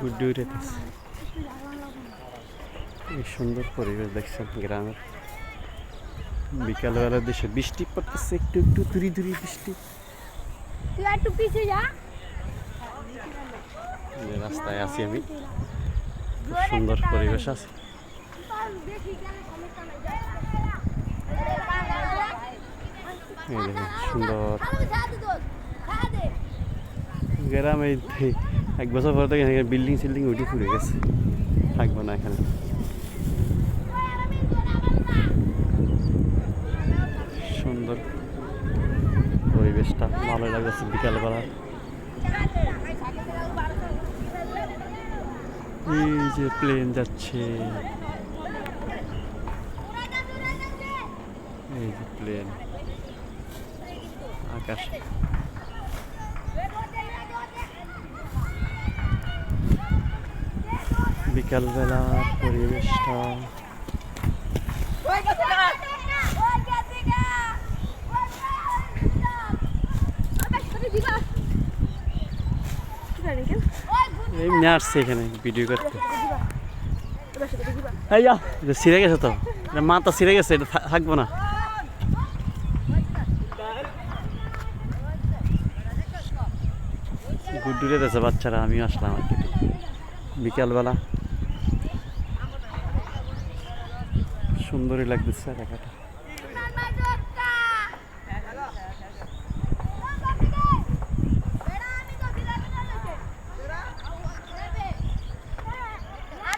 গুড্ডি উঠেছে। এই সুন্দর পরিবেশ দেখছেন গ্রামের বিকালবেলার দেশে বৃষ্টি পড়তেছে, একটু একটু ধুরি ধুরি বৃষ্টি। রাস্তায় আছি আমি, খুব সুন্দর পরিবেশ আছে। সুন্দর গ্রামে এক বছর পর থেকে বিল্ডিং সিল্ডিং উঠে ফুরে গেছে, থাকবো না এখানে। সুন্দর পরিবেশটা ভালো লাগছে বিকালবেলা। এই যে প্লেন যাচ্ছে, এই যে প্লেন আকাশ। বিকালবেলা পরিবেশটা এমনি আসছে এখানে ভিডিও করতে। ছিঁড়ে গেছে তো, মাথা ছিঁড়ে গেছে, এটা থাকবো না। গুড্ডুরে দিয়েছে বাচ্চারা, আমিও আসলাম আর কি বিকালবেলা। সুন্দরই লাগতেছে এলাকাটা।